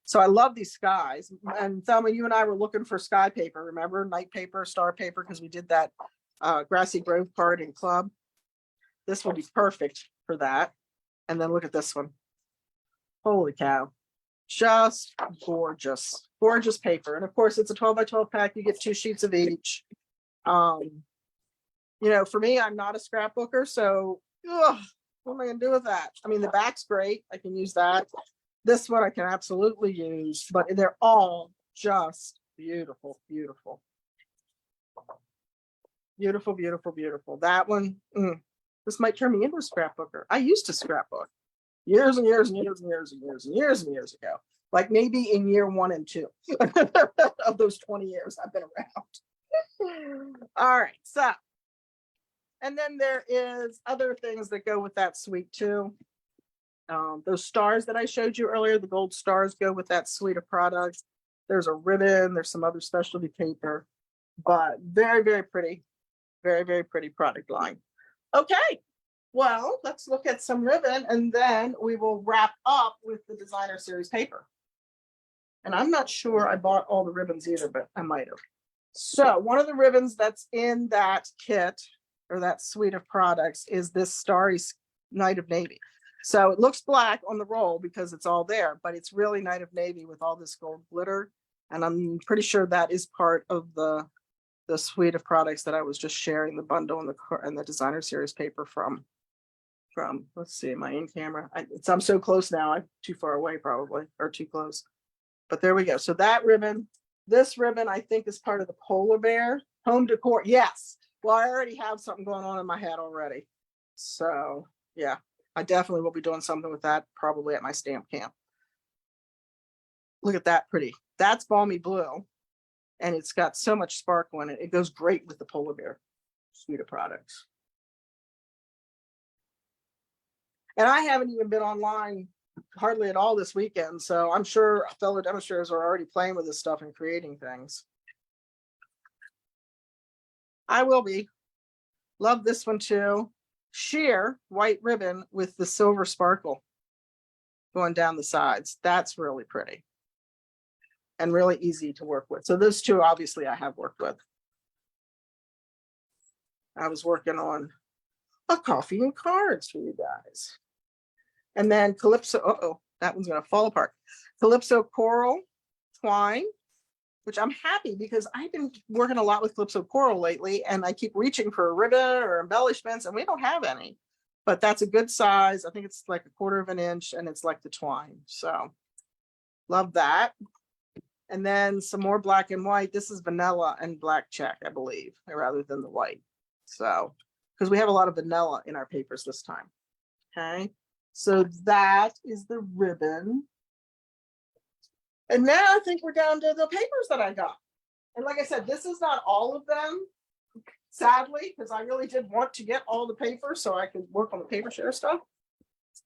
So I love these skies. And Thelma, you and I were looking for sky paper. Remember, night paper, star paper, because we did that Grassy Grove card in club. This will be perfect for that. And then look at this one. Holy cow. Just gorgeous, gorgeous paper. And of course, it's a 12 by 12 pack. You get 2 sheets of each. You know, for me, I'm not a scrapbooker, so ugh, what am I gonna do with that? I mean, the back's great. I can use that. This one I can absolutely use, but they're all just beautiful, beautiful. Beautiful, beautiful, beautiful. That one, this might turn me into a scrapbooker. I used to scrapbook years and years and years and years and years and years and years ago. Like maybe in year 1 and 2 of those 20 years I've been around. All right, so, and then there is other things that go with that suite too. Those stars that I showed you earlier, the gold stars go with that suite of products. There's a ribbon, there's some other specialty paper, but very, very pretty, very, very pretty product line. Okay, well, let's look at some ribbon and then we will wrap up with the designer series paper. And I'm not sure I bought all the ribbons either, but I might have. So one of the ribbons that's in that kit or that suite of products is this Starry Night of Navy. So it looks black on the roll because it's all there, but it's really Night of Navy with all this gold glitter. And I'm pretty sure that is part of the suite of products that I was just sharing the bundle and the designer series paper from, let's see, my in camera. I'm so close now. I'm too far away probably, or too close. But there we go. So that ribbon, this ribbon, I think is part of the polar bear home decor. Yes. Well, I already have something going on in my head already. So yeah, I definitely will be doing something with that probably at my stamp camp. Look at that pretty. That's balmy blue. And it's got so much sparkle in it. It goes great with the polar bear suite of products. And I haven't even been online hardly at all this weekend. So I'm sure fellow demonstrators are already playing with this stuff and creating things. I will be. Love this one too. Sheer white ribbon with the silver sparkle going down the sides. That's really pretty and really easy to work with. So those two, obviously, I have worked with. I was working on a coffee and cards for you guys. And then Calypso, that one's going to fall apart. Calypso Coral Twine, which I'm happy because I've been working a lot with Calypso Coral lately, and I keep reaching for a ribbon or embellishments, and we don't have any. But that's a good size. I think it's like 1/4 of an inch, and it's like the twine. So love that. And then some more black and white. This is vanilla and black check, I believe, rather than the white. So, because we have a lot of vanilla in our papers this time. Okay. So that is the ribbon. And now I think we're down to the papers that I got. And like I said, this is not all of them, sadly, because I really did want to get all the papers so I could work on the paper share stuff.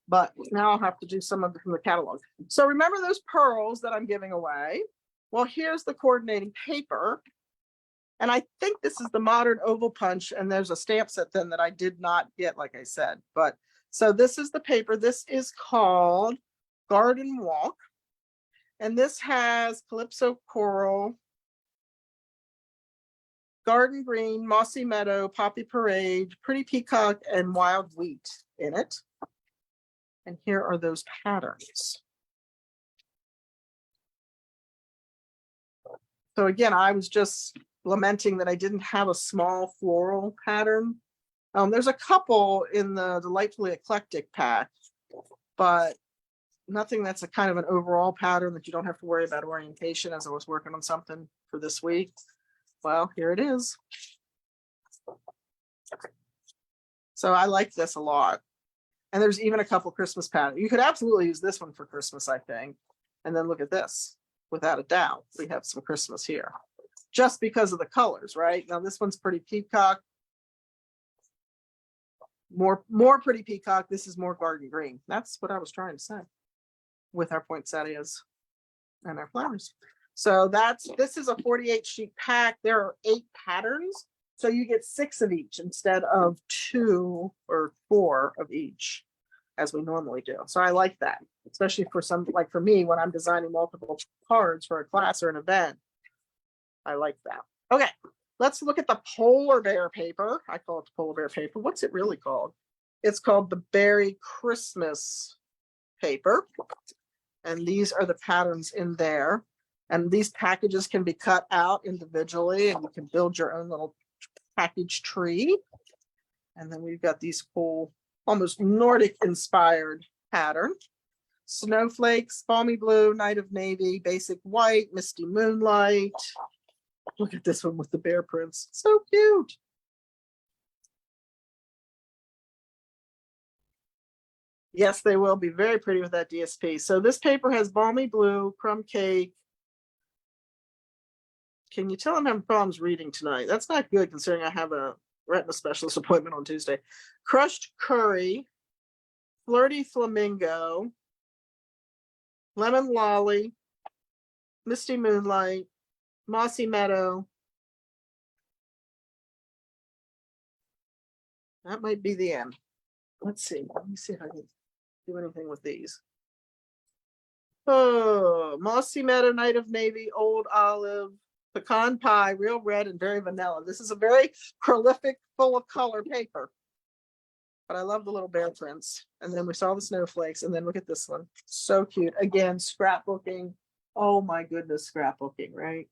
But now I'll have to do some of it from the catalog. So remember those pearls that I'm giving away? Well, here's the coordinating paper. And I think this is the modern oval punch. And there's a stamp set then that I did not get, like I said. But so this is the paper. This is called Garden Walk. And this has Calypso Coral, Garden Green, Mossy Meadow, Poppy Parade, Pretty Peacock, and Wild Wheat in it. And here are those patterns. So again, I was just lamenting that I didn't have a small floral pattern. There's a couple in the Delightfully Eclectic pack, but nothing that's a kind of an overall pattern that you don't have to worry about orientation as I was working on something for this week. Well, here it is. So I like this a lot. And there's even a couple Christmas patterns. You could absolutely use this one for Christmas, I think. And then look at this. Without a doubt, we have some Christmas here. Just because of the colors, right? Now this one's Pretty Peacock. More Pretty Peacock. This is more Garden Green. That's what I was trying to say with our poinsettias and our flowers. So this is a 48 sheet pack. There are 8 patterns. So you get 6 of each instead of 2 or 4 of each, as we normally do. So I like that, especially for some, like for me, when I'm designing multiple cards for a class or an event. I like that. Okay, let's look at the polar bear paper. I call it the polar bear paper. What's it really called? It's called the Berry Christmas paper. And these are the patterns in there. And these packages can be cut out individually, and you can build your own little package tree. And then we've got these cool, almost Nordic inspired pattern. Snowflakes, balmy blue, night of navy, basic white, misty moonlight. Look at this one with the bear prints. So cute. Yes, they will be very pretty with that DSP. So this paper has balmy blue, crumb cake. Can you tell I'm having problems reading tonight? That's not good considering I have a retina specialist appointment on Tuesday. Crushed curry, flirty flamingo, lemon lolly, misty moonlight, mossy meadow. That might be the end. Let's see. Let me see if I can do anything with these. Oh, mossy meadow, night of navy, old olive, pecan pie, real red, and very vanilla. This is a very prolific, full of color paper. But I love the little bear prints. And then we saw the snowflakes. And then look at this one. So cute. Again, scrapbooking. Oh my goodness, scrapbooking, right?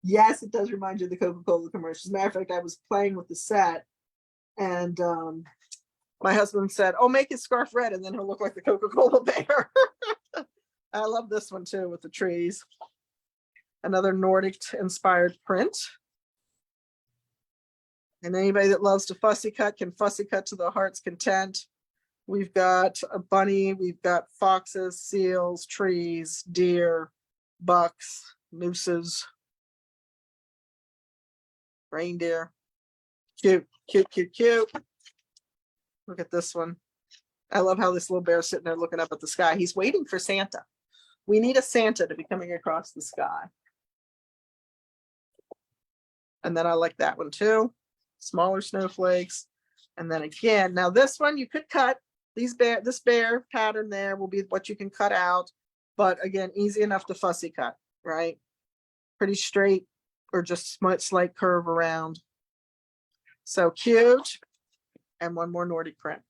Yes, it does remind you of the Coca-Cola commercials. As a matter of fact, I was playing with the set, and my husband said, oh, make his scarf red, and then he'll look like the Coca-Cola bear. I love this one too with the trees. Another Nordic inspired print. And anybody that loves to fussy cut can fussy cut to the heart's content. We've got a bunny, we've got foxes, seals, trees, deer, bucks, mooses, reindeer. Cute, cute, cute, cute. Look at this one. I love how this little bear's sitting there looking up at the sky. He's waiting for Santa. We need a Santa to be coming across the sky. And then I like that one too. Smaller snowflakes. And then again, now this one you could cut. This bear pattern there will be what you can cut out. But again, easy enough to fussy cut, right? Pretty straight or just slight curve around. So cute. And one more Nordic print.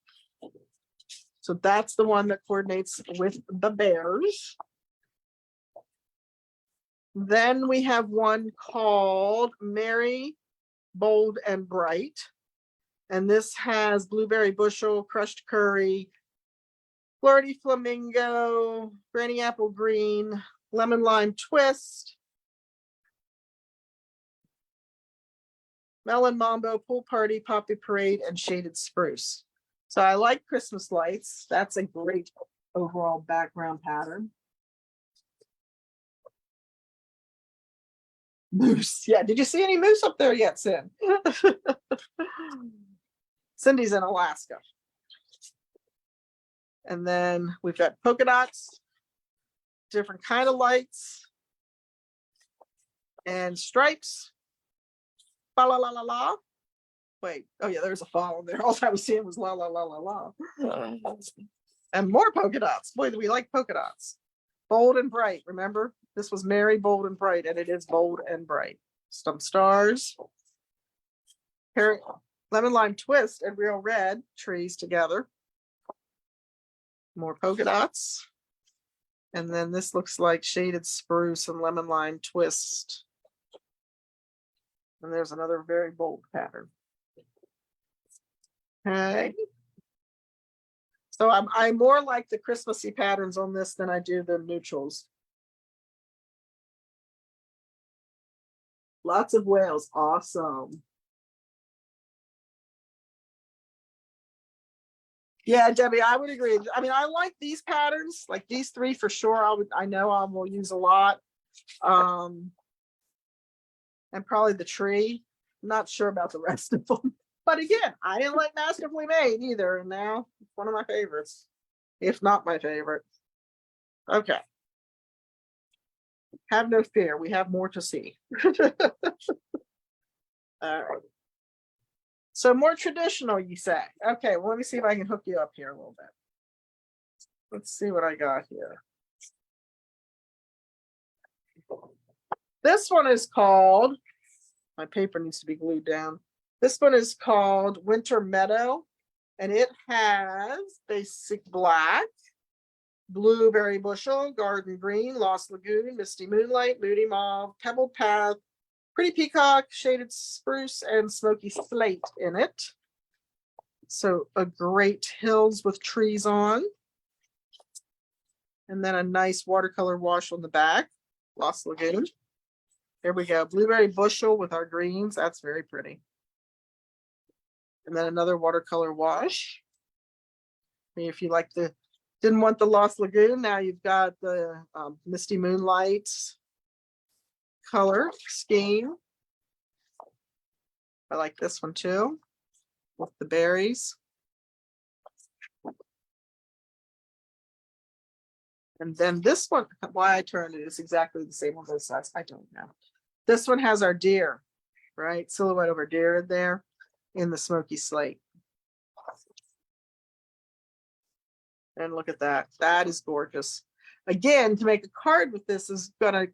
So that's the one that coordinates with the bears. Then we have one called Merry, Bold, and Bright. And this has blueberry bushel, crushed curry, flirty flamingo, granny apple green, lemon lime twist, melon mambo, pool party, poppy parade, and shaded spruce. So I like Christmas lights. That's a great overall background pattern. Moose. Yeah. Did you see any moose up there yet, Sin? Cindy's in Alaska. And then we've got polka dots, different kind of lights, and stripes. Fa la la la la. Wait. Oh yeah, there's a fa on there. All I was seeing was la la la la la. And more polka dots. Boy, do we like polka dots. Bold and bright. Remember? This was Merry, Bold, and Bright, and it is bold and bright. Some stars. Lemon lime twist and real red trees together. More polka dots. And then this looks like shaded spruce and lemon lime twist. And there's another very bold pattern. Okay. So I more like the Christmassy patterns on this than I do the neutrals. Lots of whales. Awesome. Yeah, Debbie, I would agree. I mean, I like these patterns, like these three for sure. I know I will use a lot. And probably the tree. I'm not sure about the rest of them. But again, I didn't like Masterfully Made either. And now it's one of my favorites, if not my favorite. Okay. Have no fear, we have more to see. All right. So more traditional, you say. Okay, well, let me see if I can hook you up here a little bit. Let's see what I got here. This one is called, my paper needs to be glued down. This one is called Winter Meadow, and it has basic black, blueberry bushel, garden green, lost lagoon, misty moonlight, moody mauve, pebbled path, pretty peacock, shaded spruce, and smoky slate in it. So a great hills with trees on. And then a nice watercolor wash on the back, Lost Lagoon. There we go, blueberry bushel with our greens. That's very pretty. And then another watercolor wash. If you like the, didn't want the Lost Lagoon, now you've got the misty moonlight color scheme. I like this one too, with the berries. And then this one, why I turned it is exactly the same on both sides. I don't know. This one has our deer, right? Silhouette of our deer there in the smoky slate. And look at that. That is gorgeous. Again, to make a card with this is gonna,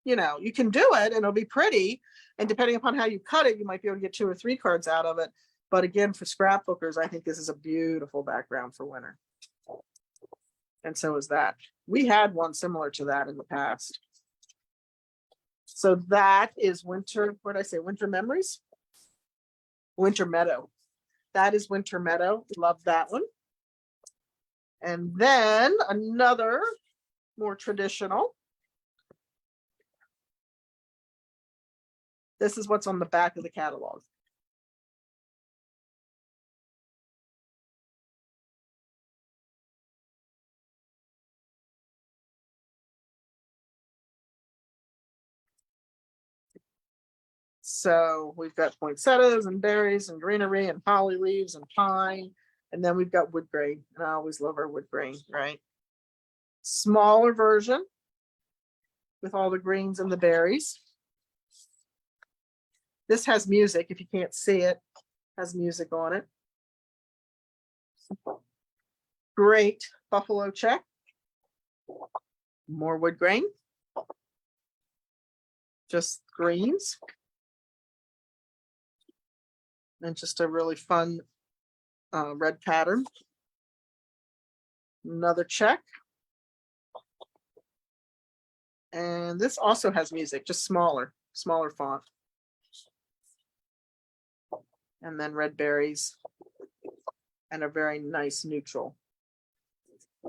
you know, you can do it and it'll be pretty. And depending upon how you cut it, you might be able to get 2 or 3 cards out of it. But again, for scrapbookers, I think this is a beautiful background for winter. And so is that. We had one similar to that in the past. So that is winter, what did I say? Winter Memories? Winter Meadow. That is Winter Meadow. Love that one. And then another more traditional. This is what's on the back of the catalog. So we've got poinsettias and berries and greenery and holly leaves and pine. And then we've got wood grain. And I always love our wood grain, right? Smaller version with all the greens and the berries. This has music. If you can't see it, has music on it. Great buffalo check. More wood grain. Just greens. And just a really fun red pattern. Another check. And this also has music, just smaller font. And then red berries and a very nice neutral.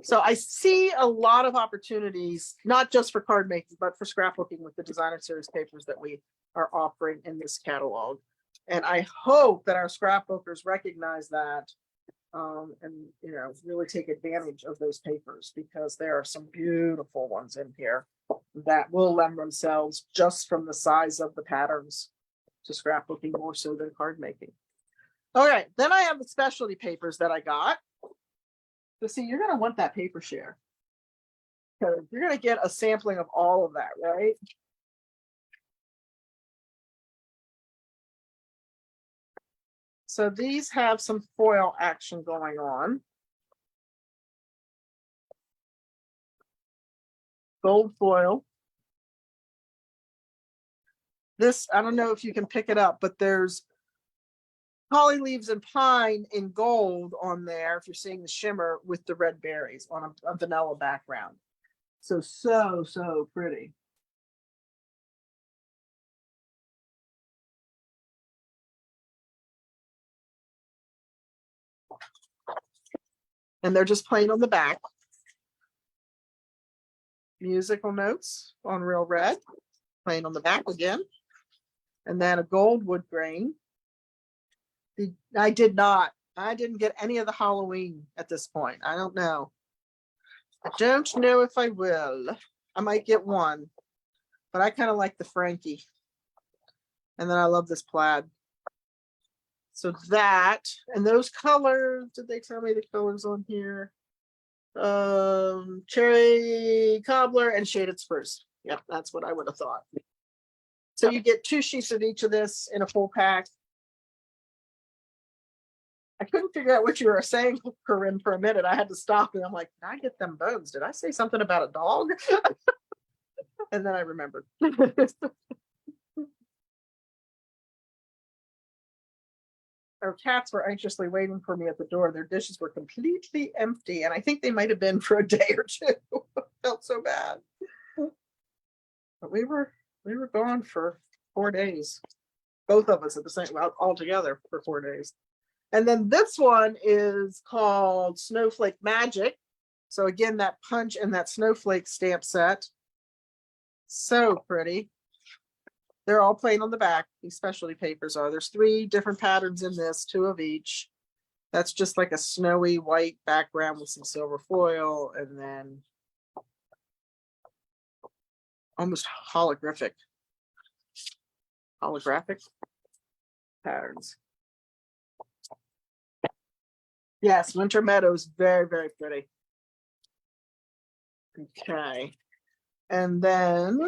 So I see a lot of opportunities, not just for card making, but for scrapbooking with the designer series papers that we are offering in this catalog. And I hope that our scrapbookers recognize that and, you know, really take advantage of those papers, because there are some beautiful ones in here that will lend themselves, just from the size of the patterns, to scrapbooking more so than card making. All right, then I have the specialty papers that I got. So see, you're going to want that paper share, because you're going to get a sampling of all of that, right? So these have some foil action going on. Gold foil. This, I don't know if you can pick it up, but there's holly leaves and pine in gold on there, if you're seeing the shimmer, with the red berries on a vanilla background. So pretty. And they're just plain on the back. Musical notes on real red, plain on the back again. And then a gold wood grain. I didn't get any of the Halloween at this point. I don't know. I don't know if I will. I might get one, but I kind of like the Frankie. And then I love this plaid. So that, and those colors, did they tell me the colors on here? Cherry cobbler and shaded spruce. Yep, that's what I would have thought. So you get 2 sheets of each of this in a full pack. I couldn't figure out what you were saying, Corinne, for a minute. I had to stop and I'm like, did I get them bones? Did I say something about a dog? And then I remembered. Our cats were anxiously waiting for me at the door. Their dishes were completely empty, and I think they might have been for a day or two. Felt so bad. But we were gone for 4 days. Both of us at the same, well, all together for 4 days. And then this one is called Snowflake Magic. So again, that punch and that snowflake stamp set. So pretty. They're all plain on the back. These specialty papers are. There's 3 different patterns in this, 2 of each. That's just like a snowy white background with some silver foil, and then almost holographic patterns. Yes, Winter Meadows, very, very pretty. Okay. And then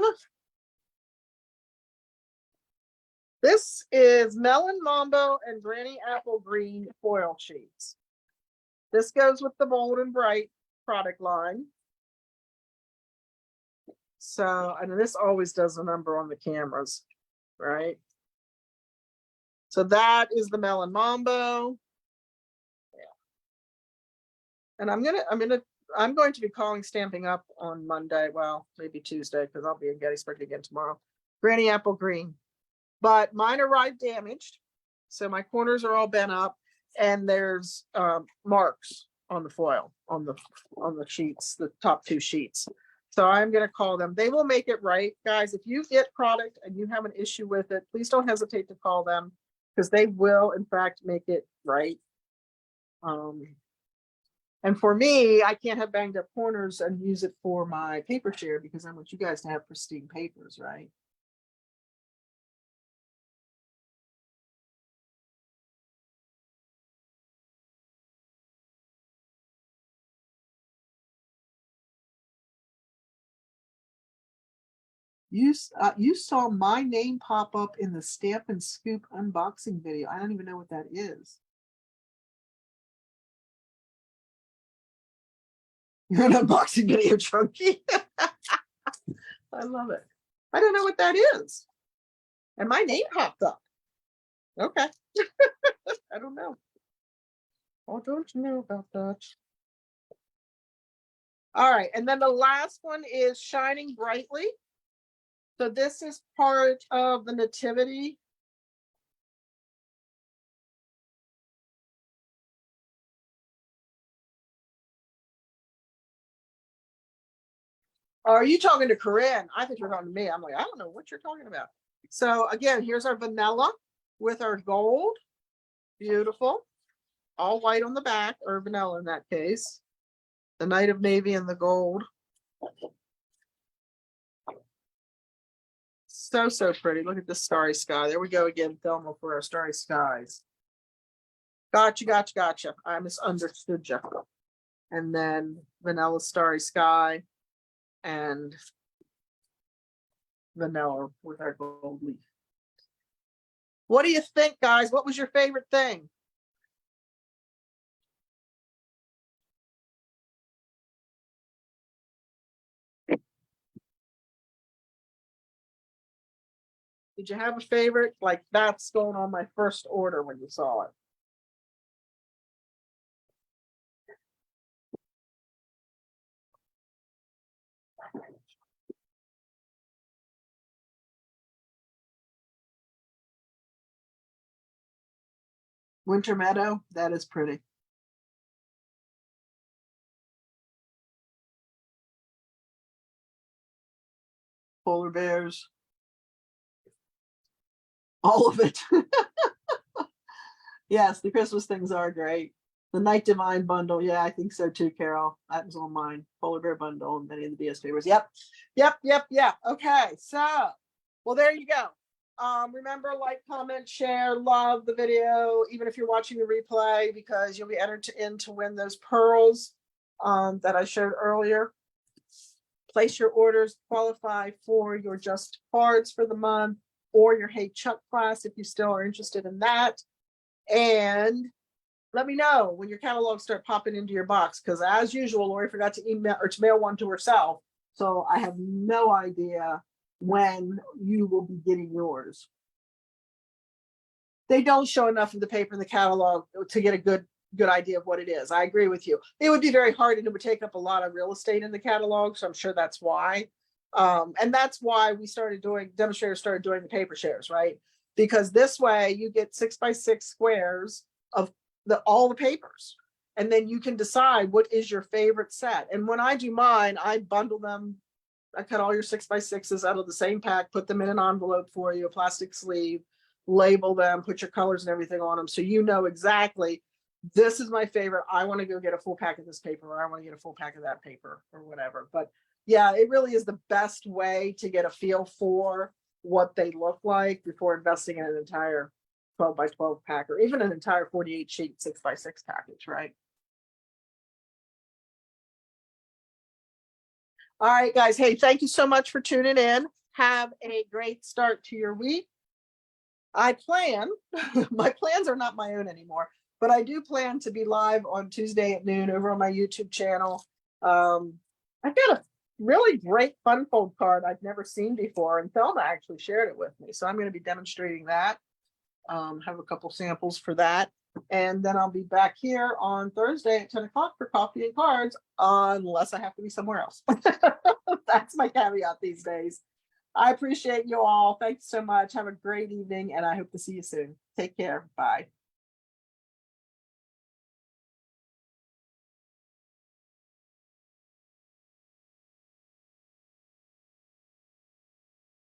this is Melon Mambo and Granny Apple Green foil sheets. This goes with the Bold and Bright product line. So, and this always does a number on the cameras, right? So that is the Melon Mambo. Yeah. And I'm going to be calling Stamping Up on Monday. Well, maybe Tuesday, because I'll be in Gettysburg again tomorrow. Granny Apple Green. But mine arrived damaged. So my corners are all bent up, and there's marks on the foil, on the sheets, the top 2 sheets. So I'm going to call them. They will make it right. Guys, if you get product and you have an issue with it, please don't hesitate to call them, because they will, in fact, make it right. And for me, I can't have banged up corners and use it for my paper share, because I want you guys to have pristine papers, right? You saw my name pop up in the Stamp and Scoop unboxing video. I don't even know what that is. You're an unboxing video junkie. I love it. I don't know what that is. And my name popped up. Okay. I don't know. I don't know about that. All right. And then the last one is Shining Brightly. So this is part of the Nativity. Are you talking to Corinne? I think you're talking to me. I'm like, I don't know what you're talking about. So again, here's our vanilla with our gold. Beautiful. All white on the back, or vanilla in that case. The Night of Navy and the gold. So, so pretty. Look at this starry sky. There we go again, Thelma, for our starry skies. Gotcha. I misunderstood you. And then vanilla starry sky and vanilla with our gold leaf. What do you think, guys? What was your favorite thing? Did you have a favorite? Like, that's going on my first order when you saw it. Winter Meadow, that is pretty. Polar bears. All of it. Yes, the Christmas things are great. The Night Divine bundle, yeah, I think so too, Carol. That was on mine. Polar bear bundle and many of the DS favors. Yep. Okay, so, well, there you go. Remember, like, comment, share, love the video, even if you're watching the replay, because you'll be entered in to win those pearls that I showed earlier. place your orders, qualify for your Just Cards for the month, or your Hey Chuck class if you still are interested in that. And let me know when your catalogs start popping into your box, because as usual, Lori forgot to email or to mail one to herself. So I have no idea when you will be getting yours. They don't show enough of the paper in the catalog to get a good idea of what it is. I agree with you. It would be very hard and it would take up a lot of real estate in the catalog. So I'm sure that's why. And that's why we started doing, demonstrators started doing the paper shares, right? Because this way you get 6x6 squares of all the papers. And then you can decide what is your favorite set. And when I do mine, I bundle them. I cut all your 6x6s out of the same pack, put them in an envelope for you, a plastic sleeve, label them, put your colors and everything on them. So you know exactly, this is my favorite. I want to go get a full pack of this paper, or I want to get a full pack of that paper, or whatever. But yeah, it really is the best way to get a feel for what they look like before investing in an entire 12x12 pack, or even an entire 48 sheet 6x6 package, right? All right, guys. Hey, thank you so much for tuning in. Have a great start to your week. I plan, my plans are not my own anymore, but I do plan to be live on Tuesday at noon over on my YouTube channel. I've got a really great fun fold card I've never seen before, and Thelma actually shared it with me. So I'm going to be demonstrating that. Have a couple samples for that. And then I'll be back here on Thursday at 10 o'clock for coffee and cards, unless I have to be somewhere else. That's my caveat these days. I appreciate you all. Thanks so much. Have a great evening, and I hope to see you soon. Take care. Bye.